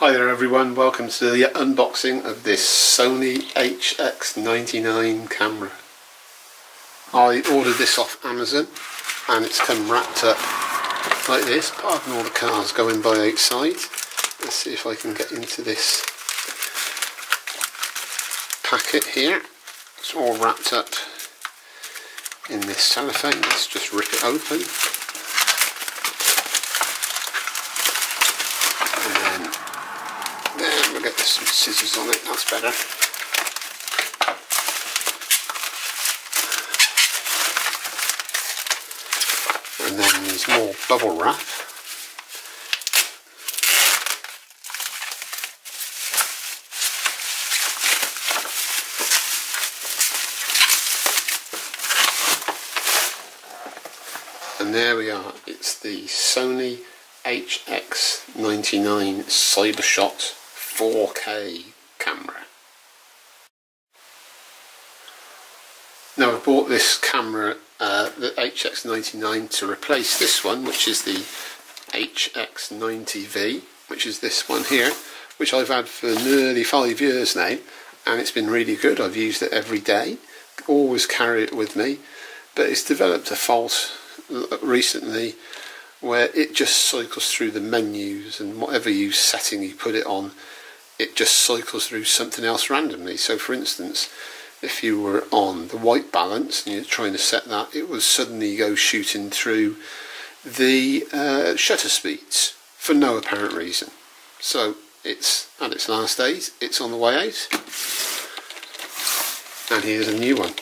Hi there everyone, welcome to the unboxing of this Sony HX99 camera. I ordered this off Amazon and it's come wrapped up like this, pardon all the cars going by outside. Let's see if I can get into this packet here. It's all wrapped up in this cellophane. Let's just rip it open. Then we'll get some scissors on it, that's better. And then there's more bubble wrap. And there we are, it's the Sony HX99 CyberShot 4K camera. Now I bought this camera, the HX99, to replace this one, which is the HX90V, which is this one here, which I've had for nearly 5 years now, and it's been really good. I've used it every day, always carry it with me, but it's developed a fault recently where it just cycles through the menus, and whatever setting you put it on, it just cycles through something else randomly. So for instance, if you were on the white balance and you're trying to set that, it would suddenly go shooting through the shutter speeds for no apparent reason. So it's at its last days, it's on the way out, and here's a new one.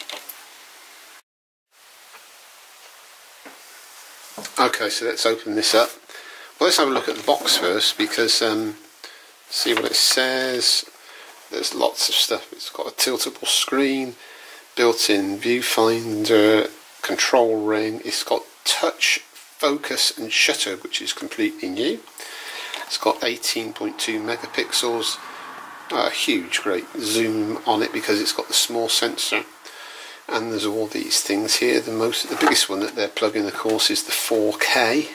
Okay, so let's open this up. Well, let's have a look at the box first, because see what it says. There's lots of stuff. It's got a tiltable screen, built-in viewfinder, control ring. It's got touch, focus and shutter, which is completely new. It's got 18.2 megapixels, a huge great zoom on it because it's got the small sensor. And there's all these things here. The biggest one that they're plugging, of course, is the 4K.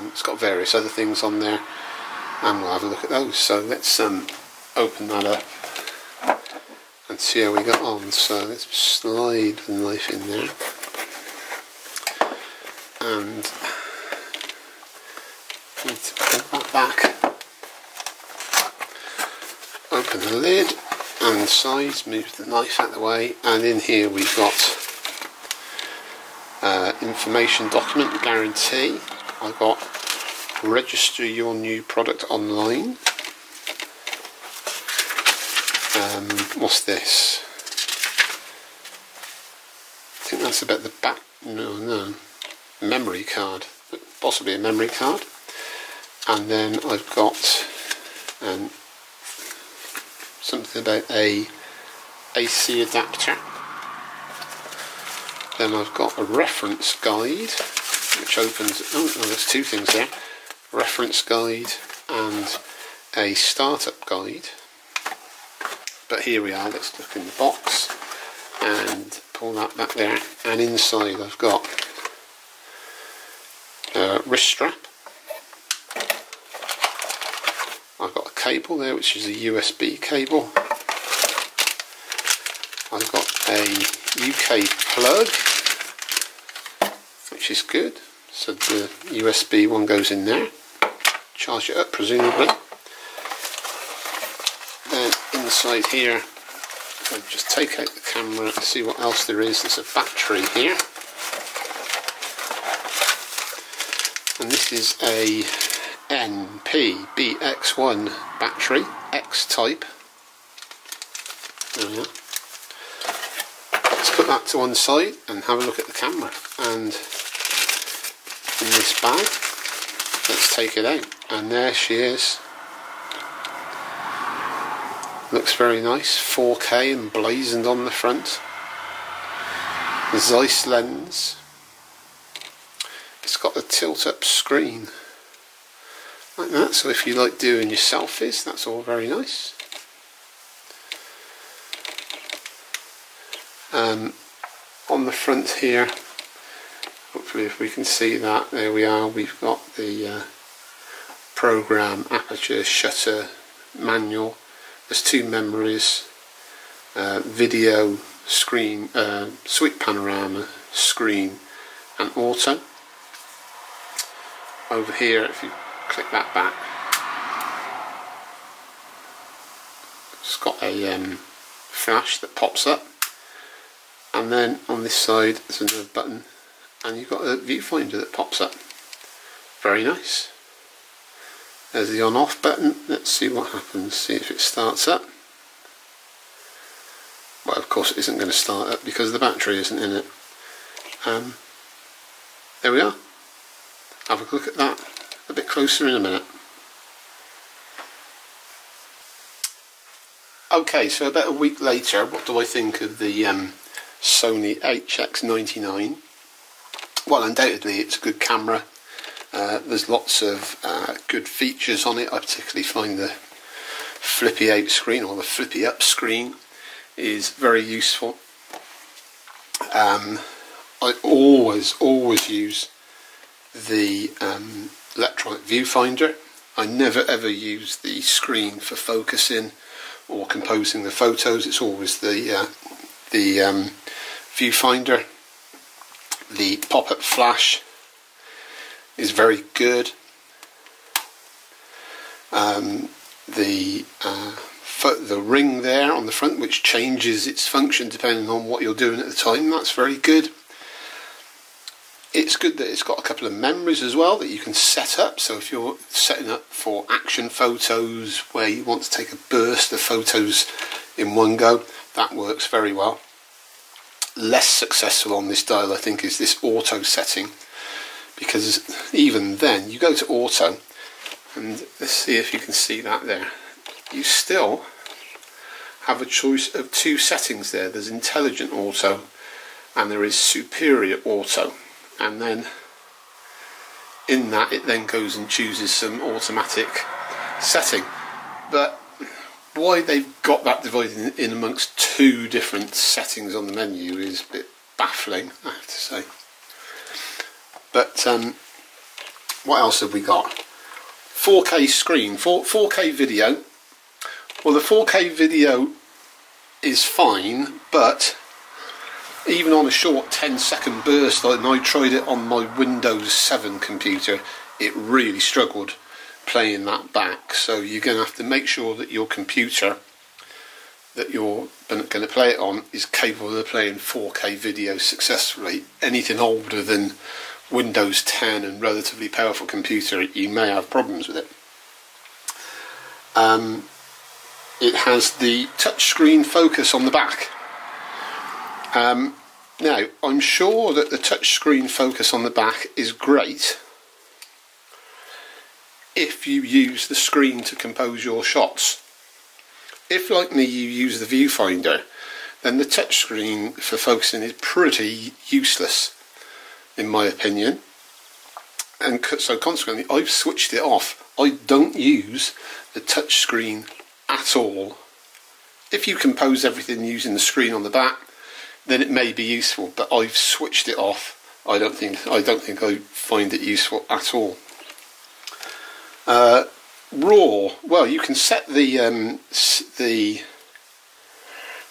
It's got various other things on there, and we'll have a look at those. So let's open that up and see how we got on. So let's slide the knife in there, and need to pull that back. Open the lid and sides, move the knife out of the way, and in here we've got information document guarantee. I've got register your new product online. What's this? I think that's about the back. No, memory card, possibly a memory card. And then I've got something about a AC adapter. Then I've got a reference guide, which opens, oh there's two things there, reference guide and a startup guide. But here we are, let's look in the box and pull that back there, and inside I've got a wrist strap. I've got a cable there, which is a USB cable. I've got a UK plug, which is good. So the USB one goes in there. Charge it up, presumably. Then inside here, I'll just take out the camera and see what else there is. There's a battery here. And this is a NP-BX1 battery, X-type. There we are. Let's put that to one side and have a look at the camera. And in this bag, let's take it out. And there she is. Looks very nice, 4K emblazoned on the front. Zeiss lens. It's got a tilt-up screen like that, so if you like doing your selfies, that's all very nice. On the front here, hopefully if we can see that, there we are, we've got the program, aperture, shutter, manual. There's 2 memories, video, screen, sweep panorama, screen and auto. Over here, if you click that back, it's got a flash that pops up, and then on this side there's another button and you've got a viewfinder that pops up. Very nice. There's the on off button. Let's see what happens, see if it starts up. Well, of course it isn't going to start up because the battery isn't in it. There we are. Have a look at that a bit closer in a minute. Okay, so about a week later, what do I think of the Sony HX99? Well, undoubtedly it's a good camera. There's lots of good features on it. I particularly find the flippy out screen, or the flippy up screen, is very useful. I always use the electronic viewfinder. I never ever use the screen for focusing or composing the photos. It's always the viewfinder. The pop-up flash is very good. The ring there on the front, which changes its function depending on what you're doing at the time, that's very good. It's good that it's got a couple of memories as well that you can set up. So if you're setting up for action photos where you want to take a burst of photos in one go, that works very well. Less successful on this dial, I think, is this auto setting, because even then you go to auto, and let's see if you can see that there, you still have a choice of 2 settings there. There's intelligent auto and there is superior auto, and then in that it then goes and chooses some automatic setting. But why they've got that divided in amongst 2 different settings on the menu is a bit baffling, I have to say. But what else have we got? 4K screen, 4K video. Well, the 4K video is fine, but even on a short 10-second burst, and I tried it on my Windows 7 computer, it really struggled playing that back. So you're going to have to make sure that your computer that you're going to play it on is capable of playing 4K video successfully. Anything older than Windows 10 and relatively powerful computer, you may have problems with it. It has the touchscreen focus on the back. Now, I'm sure that the touchscreen focus on the back is great if you use the screen to compose your shots. If, like me, you use the viewfinder, then the touchscreen for focusing is pretty useless, in my opinion. And so consequently, I've switched it off. I don't use the touchscreen at all. If you compose everything using the screen on the back, then it may be useful, but I've switched it off. I don't think I find it useful at all. RAW. Well, you can set the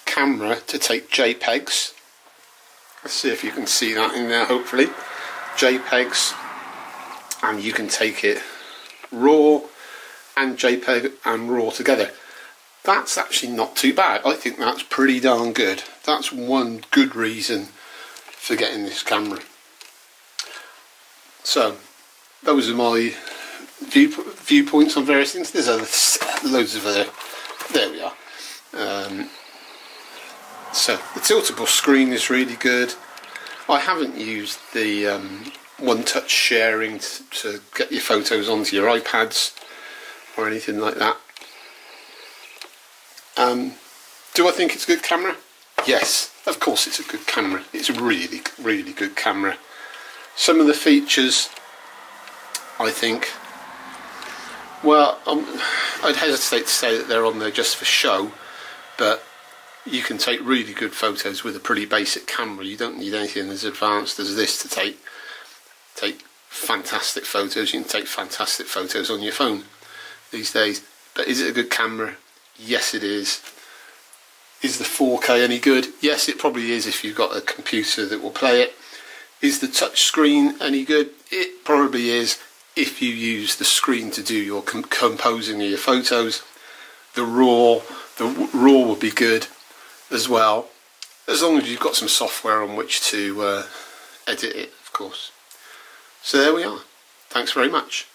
camera to take JPEGs. Let's see if you can see that in there. Hopefully, JPEGs, and you can take it RAW and JPEG and RAW together. That's actually not too bad. I think that's pretty darn good. That's one good reason for getting this camera. So those are my viewpoints on various things. There's loads of other. There we are. So the tiltable screen is really good. I haven't used the one-touch sharing to get your photos onto your iPads or anything like that. Do I think it's a good camera? Yes, of course it's a good camera. It's a really, really good camera. Some of the features, I think, well, I'd hesitate to say that they're on there just for show, but you can take really good photos with a pretty basic camera. You don't need anything as advanced as this to take fantastic photos. You can take fantastic photos on your phone these days. But is it a good camera? Yes, it is. Is the 4K any good? Yes, it probably is if you've got a computer that will play it. Is the touch screen any good? It probably is if you use the screen to do your composing of your photos. The raw will be good as well, as long as you've got some software on which to edit it, of course. So there we are. Thanks very much.